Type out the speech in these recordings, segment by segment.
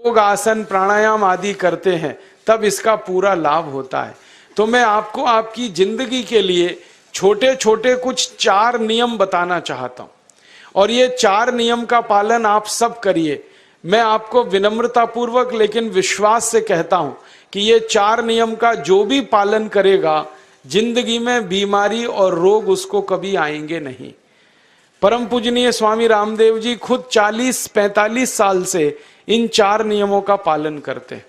योग आसन प्राणायाम आदि करते हैं तब इसका पूरा लाभ होता है। तो मैं आपको आपकी जिंदगी के लिए छोटे छोटे कुछ 4 नियम बताना चाहता हूं, और ये 4 नियम का पालन आप सब करिए। मैं आपको विनम्रतापूर्वक लेकिन विश्वास से कहता हूं कि ये 4 नियम का जो भी पालन करेगा जिंदगी में बीमारी और रोग उसको कभी आएंगे नहीं। परम पूजनीय स्वामी रामदेव जी खुद 40-45 साल से इन 4 नियमों का पालन करते हैं।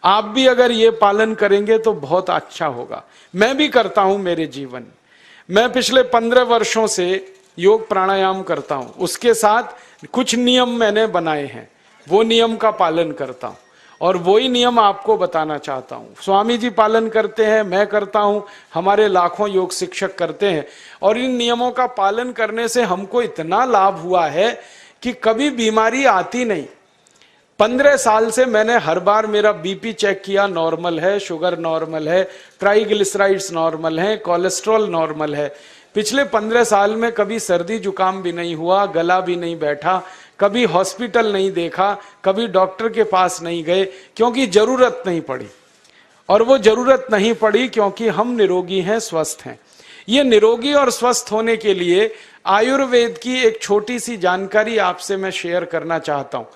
आप भी अगर ये पालन करेंगे तो बहुत अच्छा होगा। मैं भी करता हूं मेरे जीवन। मैं पिछले 15 वर्षों से योग प्राणायाम करता हूं, उसके साथ कुछ नियम मैंने बनाए हैं, वो नियम का पालन करता हूं और वही नियम आपको बताना चाहता हूं। स्वामी जी पालन करते हैं, मैं करता हूं, हमारे लाखों योग शिक्षक करते हैं, और इन नियमों का पालन करने से हमको इतना लाभ हुआ है कि कभी बीमारी आती नहीं। 15 साल से मैंने हर बार मेरा बीपी चेक किया, नॉर्मल है, शुगर नॉर्मल है, ट्राइग्लिसराइड्स नॉर्मल है, कोलेस्ट्रॉल नॉर्मल है। पिछले 15 साल में कभी सर्दी जुकाम भी नहीं हुआ, गला भी नहीं बैठा, कभी हॉस्पिटल नहीं देखा, कभी डॉक्टर के पास नहीं गए, क्योंकि जरूरत नहीं पड़ी। और वो जरूरत नहीं पड़ी क्योंकि हम निरोगी हैं, स्वस्थ हैं। ये निरोगी और स्वस्थ होने के लिए आयुर्वेद की एक छोटी सी जानकारी आपसे मैं शेयर करना चाहता हूं।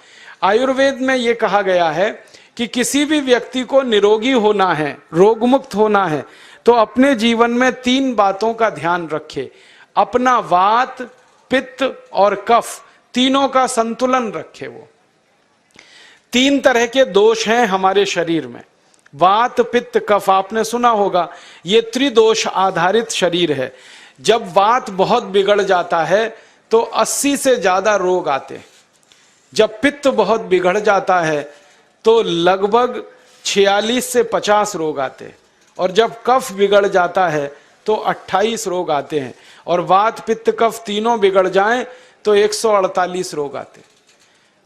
आयुर्वेद में ये कहा गया है कि किसी भी व्यक्ति को निरोगी होना है, रोगमुक्त होना है, तो अपने जीवन में 3 बातों का ध्यान रखे। अपना वात, पित्त और कफ, तीनों का संतुलन रखे। वो 3 तरह के दोष हैं हमारे शरीर में, वात, पित्त, कफ। आपने सुना होगा, ये त्रिदोष आधारित शरीर है। जब वात बहुत बिगड़ जाता है तो 80 से ज्यादा रोग आते हैं। जब पित्त बहुत बिगड़ जाता है तो लगभग 46 से 50 रोग आते हैं, और जब कफ बिगड़ जाता है तो 28 रोग आते हैं, और वात, पित्त, कफ तीनों बिगड़ जाएं तो 148 रोग आते हैं।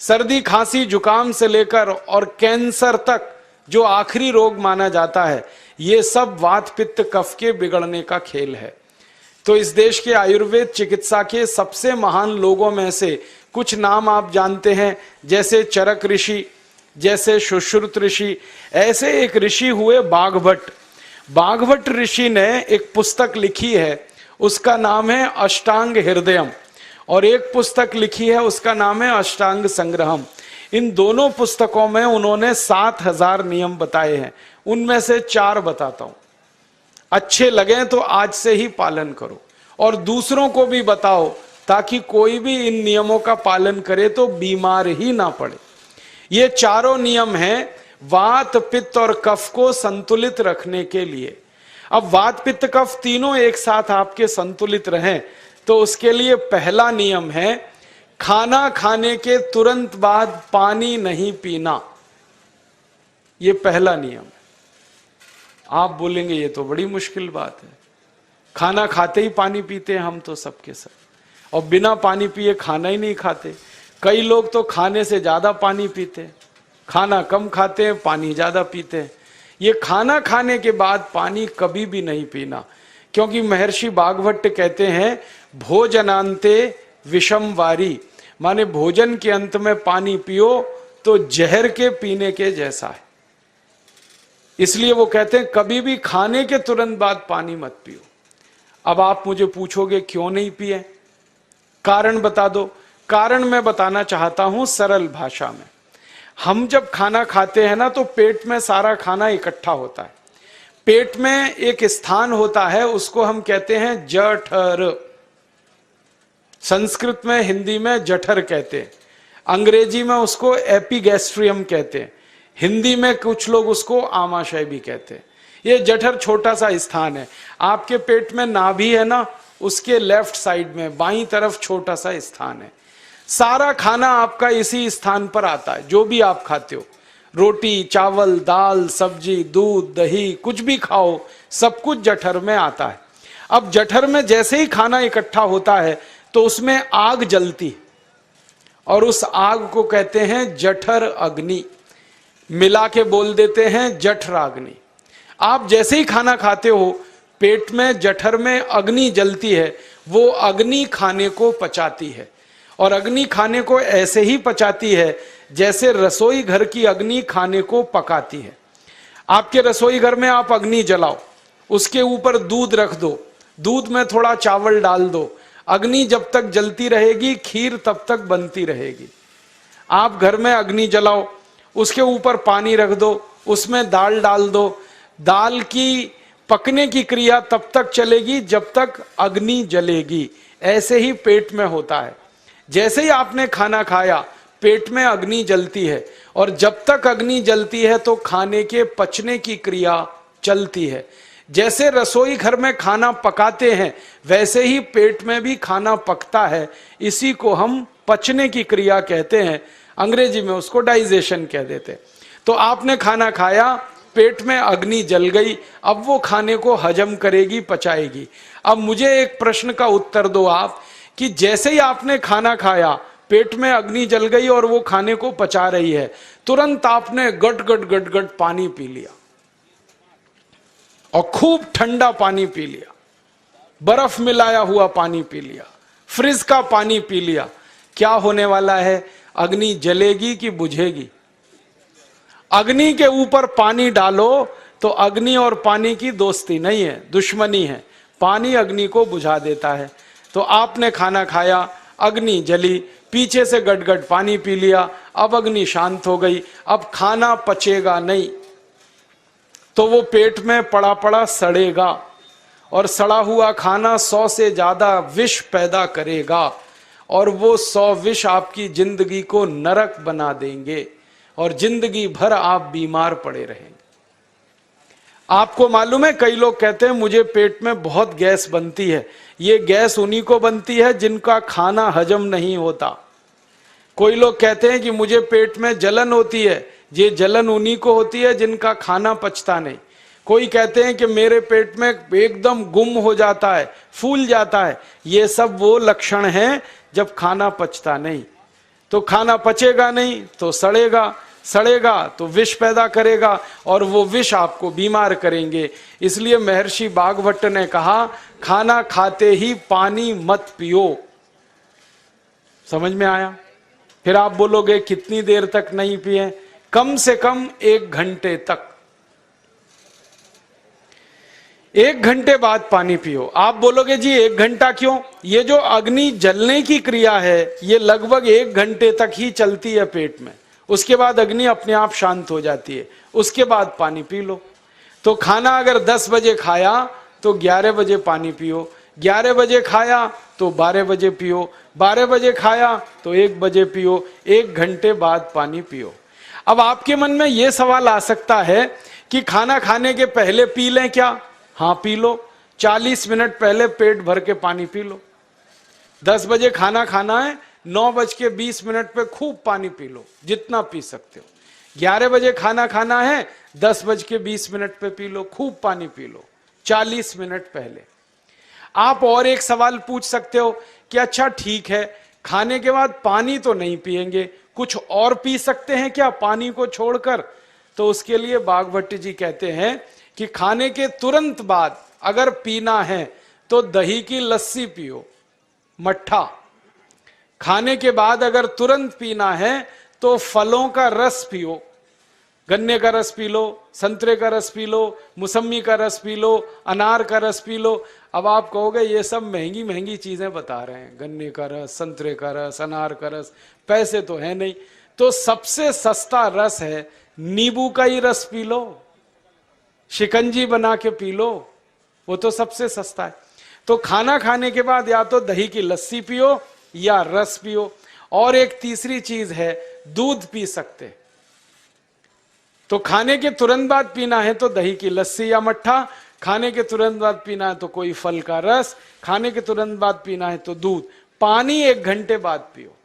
सर्दी, खांसी, जुकाम से लेकर और कैंसर तक जो आखिरी रोग माना जाता है, ये सब वात, पित्त, कफ के बिगड़ने का खेल है। तो इस देश के आयुर्वेद चिकित्सा के सबसे महान लोगों में से कुछ नाम आप जानते हैं, जैसे चरक ऋषि, जैसे सुश्रुत ऋषि। ऐसे एक ऋषि हुए बाघभट्ट। बाघभट्ट ऋषि ने एक पुस्तक लिखी है, उसका नाम है अष्टांग हृदयम, और एक पुस्तक लिखी है उसका नाम है अष्टांग संग्रहम। इन दोनों पुस्तकों में उन्होंने 7000 नियम बताए हैं। उनमें से 4 बताता हूं, अच्छे लगे तो आज से ही पालन करो और दूसरों को भी बताओ, ताकि कोई भी इन नियमों का पालन करे तो बीमार ही ना पड़े। ये चारों नियम हैं वात, पित्त और कफ को संतुलित रखने के लिए। अब वात, पित्त, कफ तीनों एक साथ आपके संतुलित रहें तो उसके लिए पहला नियम है खाना खाने के तुरंत बाद पानी नहीं पीना। ये पहला नियम है। आप बोलेंगे ये तो बड़ी मुश्किल बात है, खाना खाते ही पानी पीते हैं हम तो सबके सब, और बिना पानी पिए खाना ही नहीं खाते। कई लोग तो खाने से ज्यादा पानी पीते हैं, खाना कम खाते हैं, पानी ज्यादा पीते हैं। ये खाना खाने के बाद पानी कभी भी नहीं पीना, क्योंकि महर्षि बाघभट्ट कहते हैं भोजनांते विषम वारी, माने भोजन के अंत में पानी पियो तो जहर के पीने के जैसा है। इसलिए वो कहते हैं कभी भी खाने के तुरंत बाद पानी मत पियो। अब आप मुझे पूछोगे क्यों नहीं पिए, कारण बता दो। कारण मैं बताना चाहता हूं सरल भाषा में। हम जब खाना खाते हैं ना तो पेट में सारा खाना इकट्ठा होता है। पेट में एक स्थान होता है, उसको हम कहते हैं जठर। संस्कृत में, हिंदी में जठर कहते हैं, अंग्रेजी में उसको एपिगैस्ट्रियम कहते हैं, हिंदी में कुछ लोग उसको आमाशय भी कहते हैं। ये जठर छोटा सा स्थान है। आपके पेट में नाभि है ना, उसके लेफ्ट साइड में बाईं तरफ छोटा सा स्थान है। सारा खाना आपका इसी स्थान पर आता है। जो भी आप खाते हो, रोटी, चावल, दाल, सब्जी, दूध, दही, कुछ भी खाओ, सब कुछ जठर में आता है। अब जठर में जैसे ही खाना इकट्ठा होता है तो उसमें आग जलती, और उस आग को कहते हैं जठर अग्नि। मिला के बोल देते हैं जठराग्नि। आप जैसे ही खाना खाते हो, पेट में जठर में अग्नि जलती है। वो अग्नि खाने को पचाती है, और अग्नि खाने को ऐसे ही पचाती है जैसे रसोई घर की अग्नि खाने को पकाती है। आपके रसोई घर में आप अग्नि जलाओ, उसके ऊपर दूध रख दो, दूध में थोड़ा चावल डाल दो, अग्नि जब तक जलती रहेगी खीर तब तक बनती रहेगी। आप घर में अग्नि जलाओ, उसके ऊपर पानी रख दो, उसमें दाल डाल दो, दाल की पकने की क्रिया तब तक चलेगी जब तक अग्नि जलेगी। ऐसे ही पेट में होता है, जैसे ही आपने खाना खाया पेट में अग्नि जलती है, और जब तक अग्नि जलती है तो खाने के पचने की क्रिया चलती है। जैसे रसोई घर में खाना पकाते हैं वैसे ही पेट में भी खाना पकता है, इसी को हम पचने की क्रिया कहते हैं, अंग्रेजी में उसको डाइजेशन कह देते। तो आपने खाना खाया, पेट में अग्नि जल गई, अब वो खाने को हजम करेगी, पचाएगी। अब मुझे एक प्रश्न का उत्तर दो आप, कि जैसे ही आपने खाना खाया पेट में अग्नि जल गई और वो खाने को पचा रही है, तुरंत आपने गट गट गट गट पानी पी लिया और खूब ठंडा पानी पी लिया, बर्फ मिलाया हुआ पानी पी लिया, फ्रिज का पानी पी लिया, क्या होने वाला है? अग्नि जलेगी कि बुझेगी? अग्नि के ऊपर पानी डालो तो अग्नि और पानी की दोस्ती नहीं है, दुश्मनी है। पानी अग्नि को बुझा देता है। तो आपने खाना खाया, अग्नि जली, पीछे से गटगट पानी पी लिया, अब अग्नि शांत हो गई, अब खाना पचेगा नहीं, तो वो पेट में पड़ा पड़ा सड़ेगा, और सड़ा हुआ खाना 100 से ज्यादा विष पैदा करेगा, और वो 100 विष आपकी जिंदगी को नरक बना देंगे, और जिंदगी भर आप बीमार पड़े रहेंगे। आपको मालूम है, कई लोग कहते हैं मुझे पेट में बहुत गैस बनती है। ये गैस उन्हीं को बनती है जिनका खाना हजम नहीं होता। कोई लोग कहते हैं कि मुझे पेट में जलन होती है, ये जलन उन्हीं को होती है जिनका खाना पचता नहीं। कोई कहते हैं कि मेरे पेट में एकदम गुम हो जाता है, फूल जाता है, ये सब वो लक्षण हैं जब खाना पचता नहीं। तो खाना पचेगा नहीं तो सड़ेगा, सड़ेगा तो विष पैदा करेगा, और वो विष आपको बीमार करेंगे। इसलिए महर्षि बागभट्ट ने कहा, खाना खाते ही पानी मत पियो। समझ में आया? फिर आप बोलोगे कितनी देर तक नहीं पिए? कम से कम 1 घंटे तक। 1 घंटे बाद पानी पियो। आप बोलोगे जी 1 घंटा क्यों? ये जो अग्नि जलने की क्रिया है ये लगभग 1 घंटे तक ही चलती है पेट में, उसके बाद अग्नि अपने आप शांत हो जाती है, उसके बाद पानी पी लो। तो खाना अगर 10 बजे खाया तो 11 बजे पानी पियो, 11 बजे खाया तो 12 बजे पियो, 12 बजे खाया तो 1 बजे पियो, 1 घंटे बाद पानी पियो। अब आपके मन में यह सवाल आ सकता है कि खाना खाने के पहले पी लें क्या? हाँ पी लो, 40 मिनट पहले पेट भर के पानी पी लो। 10 बजे खाना खाना है, 9:20 पे खूब पानी पी लो, जितना पी सकते हो। 11 बजे खाना खाना है, 10:20 पे पी लो, खूब पानी पी लो, 40 मिनट पहले। आप और एक सवाल पूछ सकते हो कि अच्छा ठीक है, खाने के बाद पानी तो नहीं पिएंगे, कुछ और पी सकते हैं क्या पानी को छोड़कर? तो उसके लिए बागभट्ट जी कहते हैं कि खाने के तुरंत बाद अगर पीना है तो दही की लस्सी पियो, मट्ठा। खाने के बाद अगर तुरंत पीना है तो फलों का रस पियो, गन्ने का रस पी लो, संतरे का रस पी लो, मौसमी का रस पी लो, अनार का रस पी लो। अब आप कहोगे ये सब महंगी महंगी चीजें बता रहे हैं, गन्ने का रस, संतरे का रस, अनार का रस, पैसे तो है नहीं। तो सबसे सस्ता रस है नींबू का ही रस पी लो, शिकंजी बना के पी लो, वो तो सबसे सस्ता है। तो खाना खाने के बाद या तो दही की लस्सी पियो या रस पियो। और एक तीसरी चीज है, दूध पी सकते। तो खाने के तुरंत बाद पीना है तो दही की लस्सी या मट्ठा, खाने के तुरंत बाद पीना है तो कोई फल का रस, खाने के तुरंत बाद पीना है तो दूध। पानी 1 घंटे बाद पियो।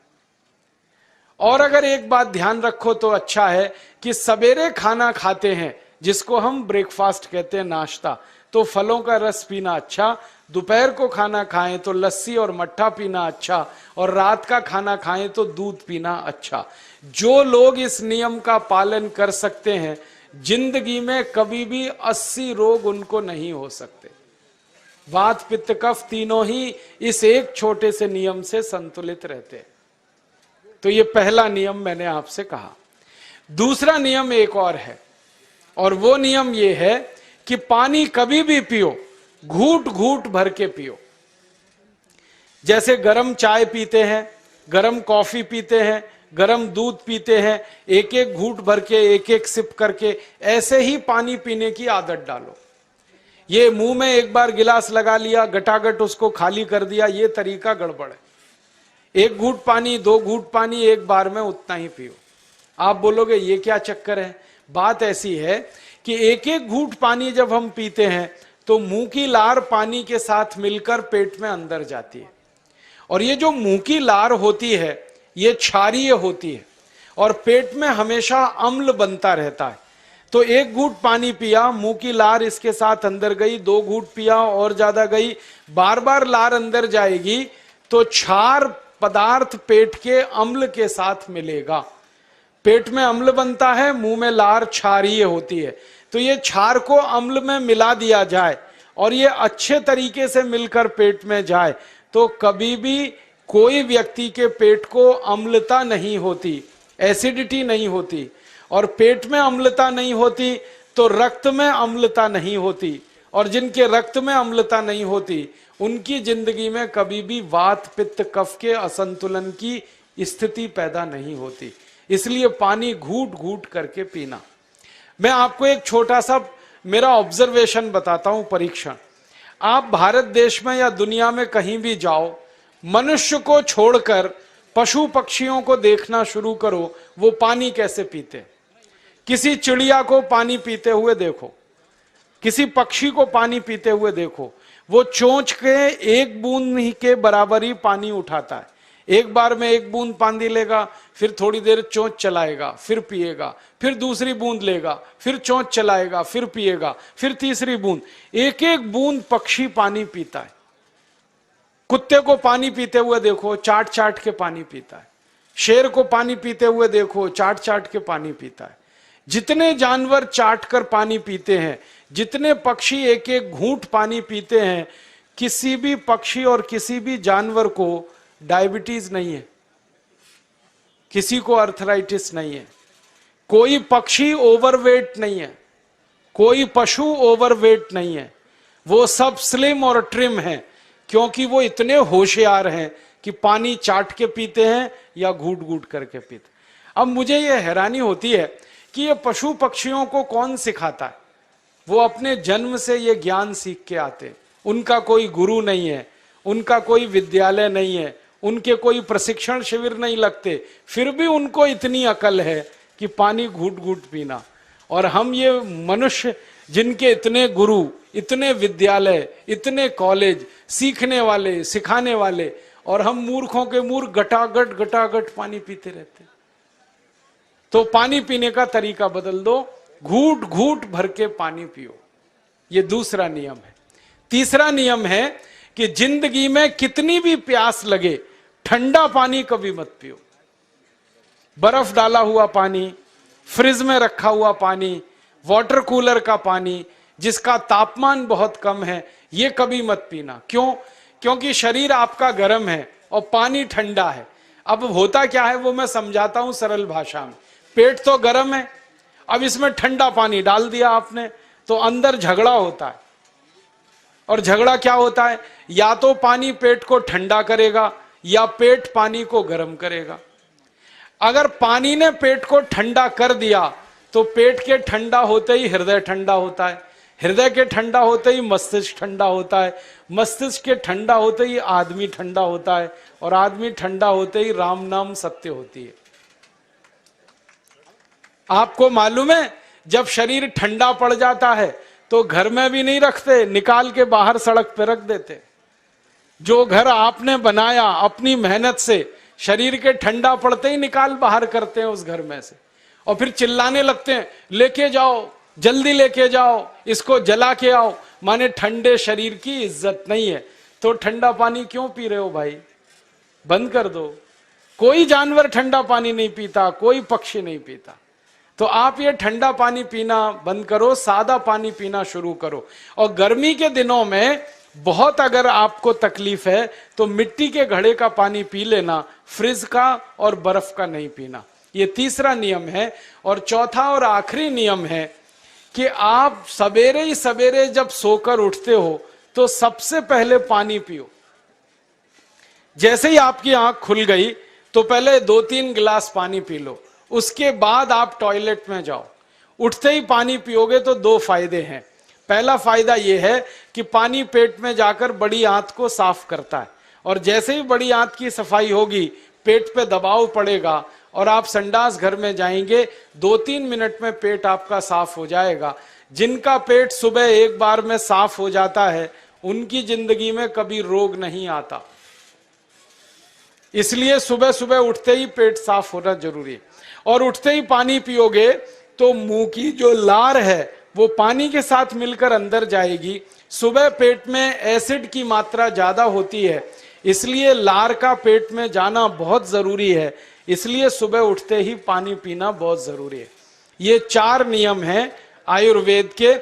और अगर एक बात ध्यान रखो तो अच्छा है कि सवेरे खाना खाते हैं जिसको हम ब्रेकफास्ट कहते हैं, नाश्ता, तो फलों का रस पीना अच्छा, दोपहर को खाना खाएं तो लस्सी और मट्ठा पीना अच्छा, और रात का खाना खाएं तो दूध पीना अच्छा। जो लोग इस नियम का पालन कर सकते हैं जिंदगी में कभी भी 80 रोग उनको नहीं हो सकते। वात पित्त कफ तीनों ही इस एक छोटे से नियम से संतुलित रहते हैं। तो ये पहला नियम मैंने आपसे कहा। दूसरा नियम एक और है, और वो नियम ये है कि पानी कभी भी पियो, घूट घूट भर के पियो। जैसे गरम चाय पीते हैं, गरम कॉफी पीते हैं, गरम दूध पीते हैं, एक एक घूट भर के, एक एक सिप करके, ऐसे ही पानी पीने की आदत डालो। ये मुंह में एक बार गिलास लगा लिया, गटागट उसको खाली कर दिया, ये तरीका गड़बड़ है। एक घूट पानी, दो घूट पानी एक बार में उतना ही पियो। आप बोलोगे ये क्या चक्कर है? बात ऐसी है कि एक एक घूट पानी जब हम पीते हैं तो मुंह की लार पानी के साथ मिलकर पेट में अंदर जाती है, और ये जो मुंह की लार होती है ये क्षारीय होती है, और पेट में हमेशा अम्ल बनता रहता है। तो एक घूट पानी पिया, मुंह की लार इसके साथ अंदर गई, दो घूट पिया और ज्यादा गई, बार बार लार अंदर जाएगी तो क्षार पदार्थ पेट के अम्ल के साथ मिलेगा। पेट में अम्ल बनता है, मुंह में लार क्षारीय होती है। तो ये क्षार को अम्ल में मिला दिया जाए और ये अच्छे तरीके से मिलकर पेट में जाए तो कभी भी कोई व्यक्ति के पेट को अम्लता नहीं होती, एसिडिटी नहीं होती। और पेट में अम्लता नहीं होती तो रक्त में अम्लता नहीं होती, और जिनके रक्त में अम्लता नहीं होती उनकी जिंदगी में कभी भी वात पित्त कफ के असंतुलन की स्थिति पैदा नहीं होती। इसलिए पानी घूट घूट करके पीना। मैं आपको एक छोटा सा मेरा ऑब्जर्वेशन बताता हूं, परीक्षण। आप भारत देश में या दुनिया में कहीं भी जाओ, मनुष्य को छोड़कर पशु पक्षियों को देखना शुरू करो, वो पानी कैसे पीते। किसी चिड़िया को पानी पीते हुए देखो, किसी पक्षी को पानी पीते हुए देखो, वो चोंच के एक बूंद ही के बराबर ही पानी उठाता है। एक बार में एक बूंद पानी लेगा, फिर थोड़ी देर चोंच चलाएगा, फिर पिएगा, फिर दूसरी बूंद लेगा, फिर चोंच चलाएगा, फिर पिएगा, फिर तीसरी बूंद। एक एक बूंद पक्षी पानी पीता है। कुत्ते को पानी पीते हुए देखो, चाट चाट के पानी पीता है। शेर को पानी पीते हुए देखो, चाट चाट के पानी पीता है। जितने जानवर चाट कर पानी पीते हैं, जितने पक्षी एक एक घूंट पानी पीते हैं, किसी भी पक्षी और किसी भी जानवर को डायबिटीज नहीं है, किसी को अर्थराइटिस नहीं है, कोई पक्षी ओवरवेट नहीं है, कोई पशु ओवरवेट नहीं है। वो सब स्लिम और ट्रिम हैं, क्योंकि वो इतने होशियार हैं कि पानी चाट के पीते हैं या घूट घूट करके पीते। अब मुझे ये हैरानी होती है कि ये पशु पक्षियों को कौन सिखाता है? वो अपने जन्म से ये ज्ञान सीख के आते हैं। उनका कोई गुरु नहीं है, उनका कोई विद्यालय नहीं है, उनके कोई प्रशिक्षण शिविर नहीं लगते, फिर भी उनको इतनी अकल है कि पानी घूट घूट पीना। और हम ये मनुष्य जिनके इतने गुरु, इतने विद्यालय, इतने कॉलेज, सीखने वाले, सिखाने वाले, और हम मूर्खों के मूर्ख गटागट गटागट पानी पीते रहते। तो पानी पीने का तरीका बदल दो, घूट घूट भर के पानी पियो। ये दूसरा नियम है। तीसरा नियम है कि जिंदगी में कितनी भी प्यास लगे, ठंडा पानी कभी मत पियो। बर्फ डाला हुआ पानी, फ्रिज में रखा हुआ पानी, वाटर कूलर का पानी जिसका तापमान बहुत कम है, ये कभी मत पीना। क्यों? क्योंकि शरीर आपका गर्म है और पानी ठंडा है। अब होता क्या है वो मैं समझाता हूं सरल भाषा में। पेट तो गर्म है, अब इसमें ठंडा पानी डाल दिया आपने तो अंदर झगड़ा होता है। और झगड़ा क्या होता है? या तो पानी पेट को ठंडा करेगा या पेट पानी को गर्म करेगा। अगर पानी ने पेट को ठंडा कर दिया तो पेट के ठंडा होते ही हृदय ठंडा होता है, हृदय के ठंडा होते ही मस्तिष्क ठंडा होता है, मस्तिष्क के ठंडा होते ही आदमी ठंडा होता है, और आदमी ठंडा होते ही राम नाम सत्य होती है। आपको मालूम है जब शरीर ठंडा पड़ जाता है तो घर में भी नहीं रखते, निकाल के बाहर सड़क पे रख देते। जो घर आपने बनाया अपनी मेहनत से, शरीर के ठंडा पड़ते ही निकाल बाहर करते हैं उस घर में से, और फिर चिल्लाने लगते हैं लेके जाओ, जल्दी लेके जाओ, इसको जला के आओ। माने ठंडे शरीर की इज्जत नहीं है। तो ठंडा पानी क्यों पी रहे हो भाई? बंद कर दो। कोई जानवर ठंडा पानी नहीं पीता, कोई पक्षी नहीं पीता। तो आप ये ठंडा पानी पीना बंद करो, सादा पानी पीना शुरू करो। और गर्मी के दिनों में बहुत अगर आपको तकलीफ है तो मिट्टी के घड़े का पानी पी लेना, फ्रिज का और बर्फ का नहीं पीना। ये तीसरा नियम है। और चौथा और आखिरी नियम है कि आप सवेरे ही सवेरे जब सोकर उठते हो तो सबसे पहले पानी पियो। जैसे ही आपकी आंख खुल गई तो पहले 2-3 गिलास पानी पी लो, उसके बाद आप टॉयलेट में जाओ। उठते ही पानी पियोगे तो 2 फायदे हैं। पहला फायदा यह है कि पानी पेट में जाकर बड़ी आंत को साफ करता है, और जैसे ही बड़ी आंत की सफाई होगी पेट पे दबाव पड़ेगा और आप संडास घर में जाएंगे, 2-3 मिनट में पेट आपका साफ हो जाएगा। जिनका पेट सुबह एक बार में साफ हो जाता है उनकी जिंदगी में कभी रोग नहीं आता। इसलिए सुबह सुबह उठते ही पेट साफ होना जरूरी है। और उठते ही पानी पियोगे तो मुंह की जो लार है वो पानी के साथ मिलकर अंदर जाएगी। सुबह पेट में एसिड की मात्रा ज्यादा होती है, इसलिए लार का पेट में जाना बहुत जरूरी है। इसलिए सुबह उठते ही पानी पीना बहुत जरूरी है। ये 4 नियम हैं आयुर्वेद के।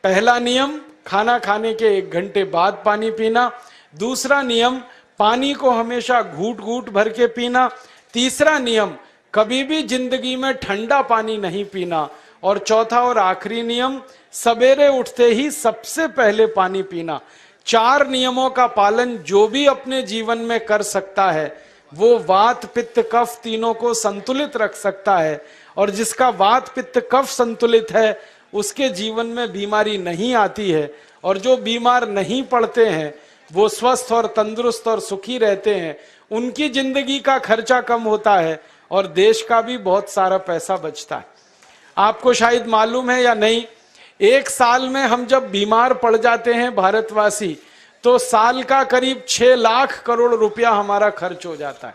पहला नियम, खाना खाने के 1 घंटे बाद पानी पीना। दूसरा नियम, पानी को हमेशा घूट घूट भर के पीना। तीसरा नियम, कभी भी जिंदगी में ठंडा पानी नहीं पीना। और चौथा और आखिरी नियम, सवेरे उठते ही सबसे पहले पानी पीना। 4 नियमों का पालन जो भी अपने जीवन में कर सकता है वो वात पित्त कफ तीनों को संतुलित रख सकता है। और जिसका वात पित्त कफ संतुलित है उसके जीवन में बीमारी नहीं आती है। और जो बीमार नहीं पड़ते हैं वो स्वस्थ और तंदुरुस्त और सुखी रहते हैं। उनकी जिंदगी का खर्चा कम होता है और देश का भी बहुत सारा पैसा बचता है। आपको शायद मालूम है या नहीं, 1 साल में हम जब बीमार पड़ जाते हैं भारतवासी तो साल का करीब 6 लाख करोड़ रुपया हमारा खर्च हो जाता है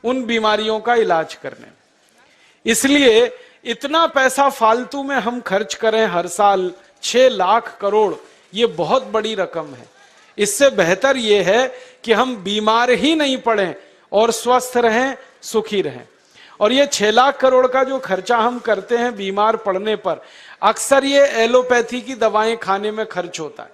उन बीमारियों का इलाज करने में। इसलिए इतना पैसा फालतू में हम खर्च करें हर साल 6 लाख करोड़, ये बहुत बड़ी रकम है। इससे बेहतर यह है कि हम बीमार ही नहीं पड़ें और स्वस्थ रहें, सुखी रहें। और ये 6 लाख करोड़ का जो खर्चा हम करते हैं बीमार पड़ने पर, अक्सर ये एलोपैथी की दवाएं खाने में खर्च होता है।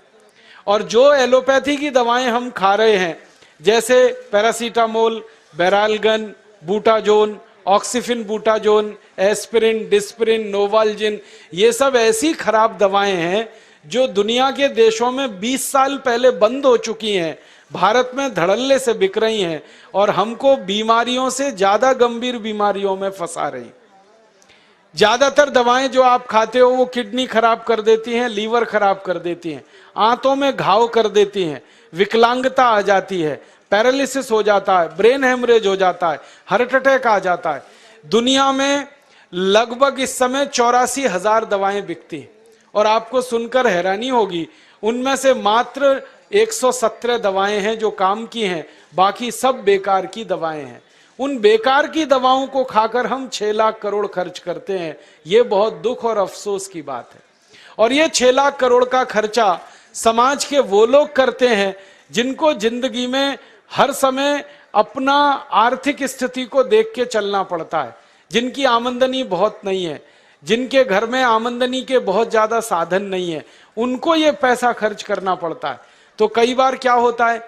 और जो एलोपैथी की दवाएं हम खा रहे हैं जैसे paracetamol, Baralgan, butazone, oxyphenbutazone, aspirin, Disprin, Novalgin, ये सब ऐसी खराब दवाएं हैं जो दुनिया के देशों में 20 साल पहले बंद हो चुकी हैं, भारत में धड़ल्ले से बिक रही हैं और हमको बीमारियों से ज्यादा गंभीर बीमारियों में फंसा रही। ज्यादातर दवाएं जो आप खाते हो वो किडनी खराब कर देती हैं, लीवर खराब कर देती हैं, आंतों में घाव कर देती हैं, विकलांगता आ जाती है, पैरालिसिस हो जाता है, ब्रेन हेमरेज हो जाता है, हार्ट अटैक आ जाता है। दुनिया में लगभग इस समय 84,000 दवाएं बिकती हैं और आपको सुनकर हैरानी होगी उनमें से मात्र 117 दवाएं हैं जो काम की हैं, बाकी सब बेकार की दवाएं हैं। उन बेकार की दवाओं को खाकर हम 6 लाख करोड़ खर्च करते हैं। ये बहुत दुख और अफसोस की बात है। और ये 6 लाख करोड़ का खर्चा समाज के वो लोग करते हैं जिनको जिंदगी में हर समय अपना आर्थिक स्थिति को देख के चलना पड़ता है, जिनकी आमदनी बहुत नहीं है, जिनके घर में आमदनी के बहुत ज्यादा साधन नहीं है, उनको ये पैसा खर्च करना पड़ता है। तो कई बार क्या होता है,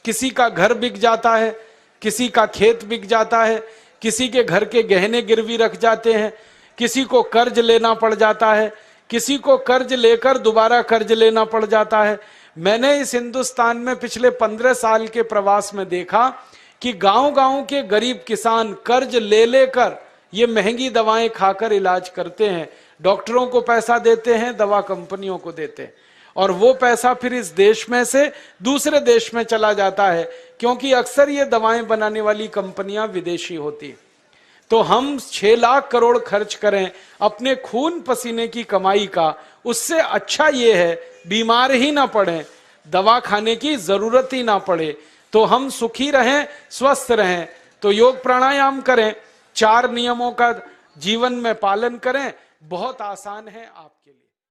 किसी का घर बिक जाता है, किसी का खेत बिक जाता है, किसी के घर के गहने गिरवी रख जाते हैं, किसी को कर्ज लेना पड़ जाता है, किसी को कर्ज लेकर दोबारा कर्ज लेना पड़ जाता है। मैंने इस हिंदुस्तान में पिछले 15 साल के प्रवास में देखा कि गांव-गांव के गरीब किसान कर्ज ले लेकर ये महंगी दवाएं खाकर इलाज करते हैं, डॉक्टरों को पैसा देते हैं, दवा कंपनियों को देते हैं, और वो पैसा फिर इस देश में से दूसरे देश में चला जाता है, क्योंकि अक्सर ये दवाएं बनाने वाली कंपनियां विदेशी होती हैं। तो हम 6 लाख करोड़ खर्च करें अपने खून पसीने की कमाई का, उससे अच्छा ये है बीमार ही ना पड़ें, दवा खाने की जरूरत ही ना पड़े, तो हम सुखी रहें, स्वस्थ रहें। तो योग प्राणायाम करें, 4 नियमों का जीवन में पालन करें, बहुत आसान है आपके लिए।